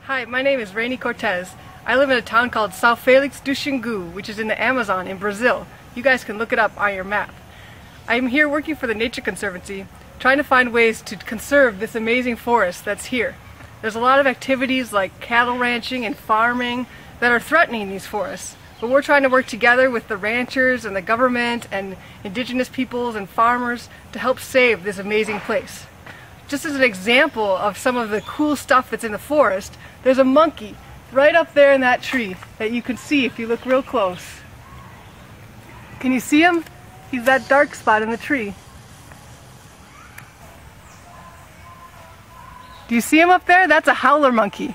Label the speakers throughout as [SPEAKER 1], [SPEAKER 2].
[SPEAKER 1] Hi, my name is Rainy Cortez. I live in a town called São Félix do Xingu, which is in the Amazon in Brazil. You guys can look it up on your map. I'm here working for the Nature Conservancy, trying to find ways to conserve this amazing forest that's here. There's a lot of activities like cattle ranching and farming that are threatening these forests, but we're trying to work together with the ranchers and the government and indigenous peoples and farmers to help save this amazing place. Just as an example of some of the cool stuff that's in the forest, there's a monkey right up there in that tree that you can see if you look real close. Can you see him? He's that dark spot in the tree. Do you see him up there? That's a howler monkey.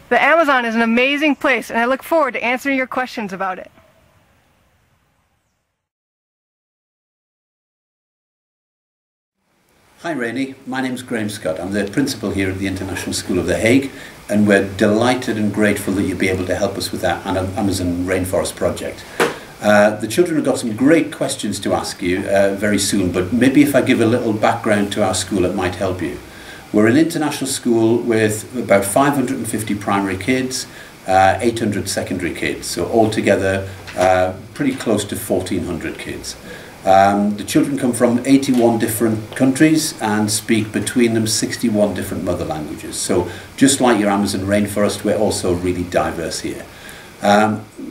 [SPEAKER 1] The Amazon is an amazing place, and I look forward to answering your questions about it.
[SPEAKER 2] Hi Rainey, my name's Graham Scott. I'm the principal here at the International School of The Hague, and we're delighted and grateful that you'll be able to help us with our Amazon rainforest project. The children have got some great questions to ask you very soon, but maybe if I give a little background to our school it might help you. We're an international school with about 550 primary kids, 800 secondary kids, so altogether pretty close to 1,400 kids. The children come from 81 different countries and speak between them 61 different mother languages. So just like your Amazon rainforest, we're also really diverse here.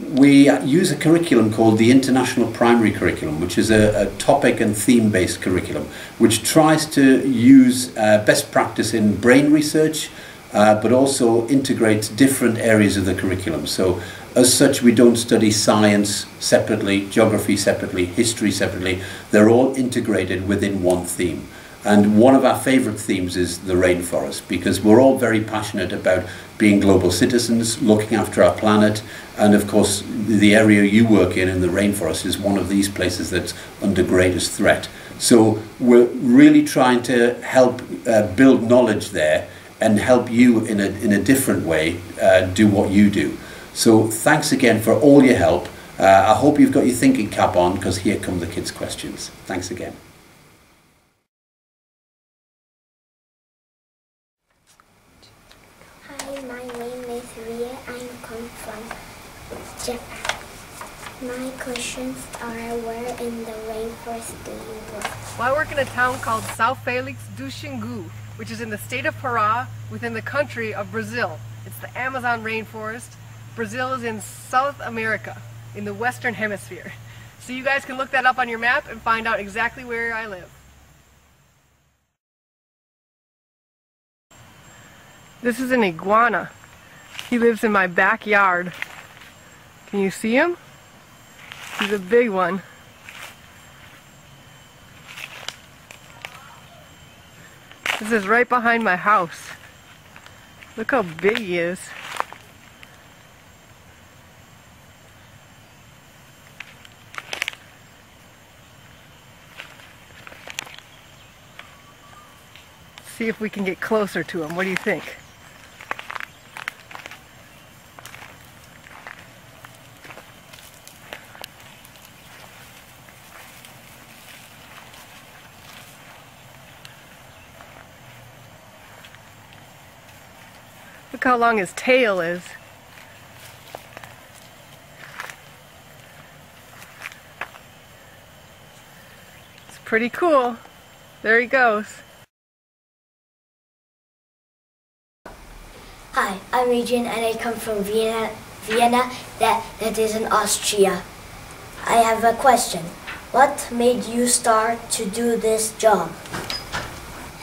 [SPEAKER 2] We use a curriculum called the International Primary Curriculum, which is a topic and theme-based curriculum, which tries to use best practice in brain research, but also integrates different areas of the curriculum. So as such, we don't study science separately, geography separately, history separately. They're all integrated within one theme. And one of our favourite themes is the rainforest, because we're all very passionate about being global citizens, looking after our planet, and of course the area you work in the rainforest is one of these places that's under greatest threat. So we're really trying to help build knowledge there and help you in a different way do what you do. So thanks again for all your help. I hope you've got your thinking cap on, because here come the kids' questions. Thanks again.
[SPEAKER 3] Hi, my name is Ria. I come from Japan. My questions are, where in the rainforest do you work?
[SPEAKER 1] Well, I work in a town called São Félix do Xingu, which is in the state of Pará, within the country of Brazil. It's the Amazon rainforest. Brazil is in South America, in the Western Hemisphere. So you guys can look that up on your map and find out exactly where I live. This is an iguana. He lives in my backyard. Can you see him? He's a big one. This is right behind my house. Look how big he is. See if we can get closer to him. What do you think? Look how long his tail is. It's pretty cool. There he goes.
[SPEAKER 4] Hi, I'm Regine and I come from Vienna, that is in Austria. I have a question. What made you start to do this job?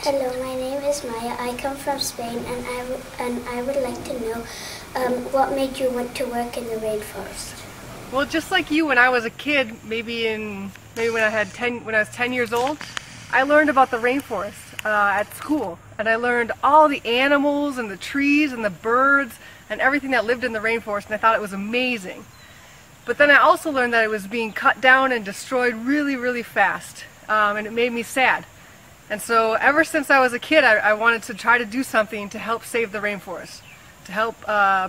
[SPEAKER 3] Hello, my name is Maya. I come from Spain, and I would like to know what made you want to work in the rainforest.
[SPEAKER 1] Well, just like you, when I was a kid, maybe when I was 10 years old, I learned about the rainforest at school, and I learned all the animals and the trees and the birds and everything that lived in the rainforest, and I thought it was amazing. But then I also learned that it was being cut down and destroyed really, really fast, and it made me sad. And so ever since I was a kid, I wanted to try to do something to help save the rainforest, to help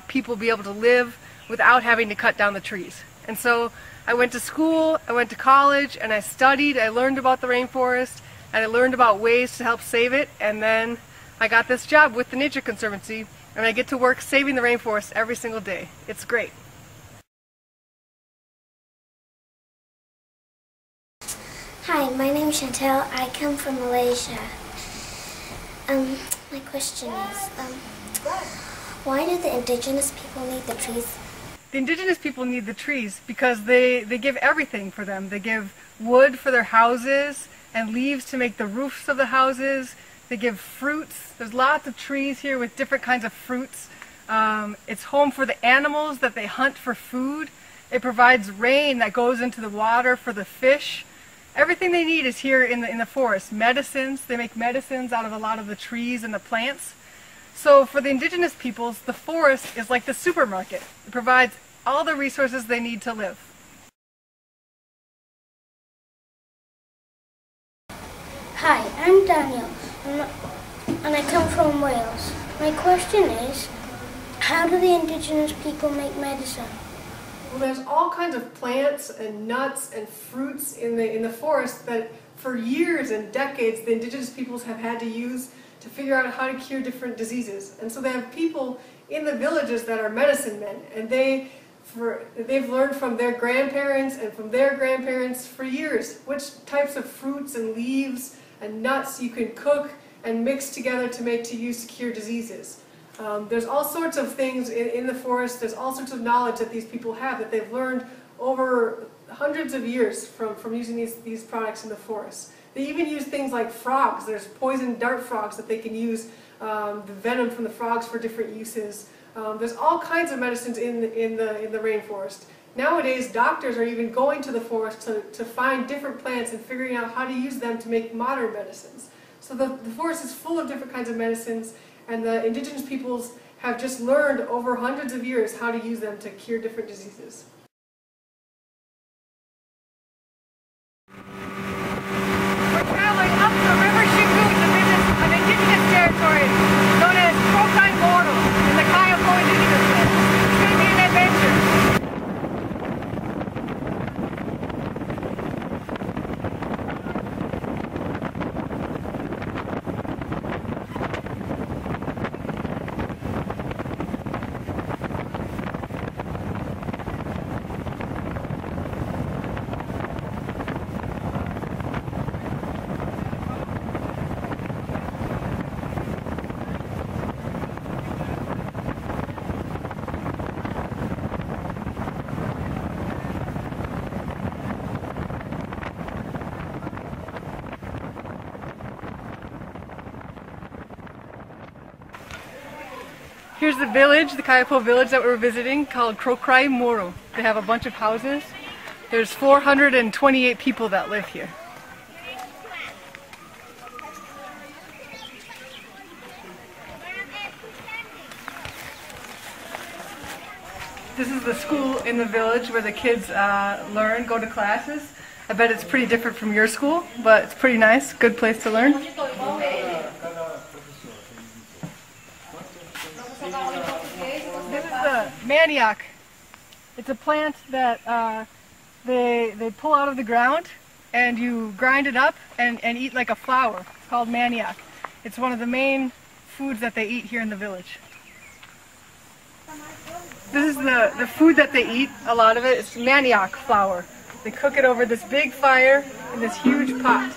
[SPEAKER 1] people be able to live without having to cut down the trees. And so I went to school, I went to college, and I studied, I learned about the rainforest, and I learned about ways to help save it, and then I got this job with the Nature Conservancy, and I get to work saving the rainforest every single day. It's great.
[SPEAKER 3] Hi, my name is Chantel. I come from Malaysia. My question is, why do the indigenous people need the trees?
[SPEAKER 1] The indigenous people need the trees because they give everything for them. They give wood for their houses and leaves to make the roofs of the houses. They give fruits. There's lots of trees here with different kinds of fruits. It's home for the animals that they hunt for food. It provides rain that goes into the water for the fish. Everything they need is here in the forest. Medicines, they make medicines out of a lot of the trees and the plants. So for the indigenous peoples, the forest is like the supermarket. It provides all the resources they need to live.
[SPEAKER 5] Hi, I'm Daniel, and I come from Wales. My question is, how do the indigenous people make medicine?
[SPEAKER 1] Well, there's all kinds of plants and nuts and fruits in the forest that for years and decades the indigenous peoples have had to use to figure out how to cure different diseases. And so they have people in the villages that are medicine men, and they've learned from their grandparents and from their grandparents for years which types of fruits and leaves and nuts you can cook and mix together to use to cure diseases. There's all sorts of things in the forest. There's all sorts of knowledge that these people have that they've learned over hundreds of years from using these products in the forest. They even use things like frogs. There's poison dart frogs that they can use, the venom from the frogs for different uses. There's all kinds of medicines in the rainforest. Nowadays, doctors are even going to the forest to find different plants and figuring out how to use them to make modern medicines. So the forest is full of different kinds of medicines, and the indigenous peoples have just learned over hundreds of years how to use them to cure different diseases. Territory known as Crocodile Mortal in the Kayapo Indigenous Land. It's going to be an adventure. Here's the village, the Kayapo village that we're visiting, called Crocodile Mortal. They have a bunch of houses. There's 428 people that live here. This is the school in the village where the kids go to classes. I bet it's pretty different from your school, but it's pretty nice, good place to learn. This is the manioc. It's a plant that they pull out of the ground, and you grind it up and eat like a flour. It's called manioc. It's one of the main foods that they eat here in the village. This is the food that they eat, a lot of it. It's manioc flour. They cook it over this big fire in this huge pot.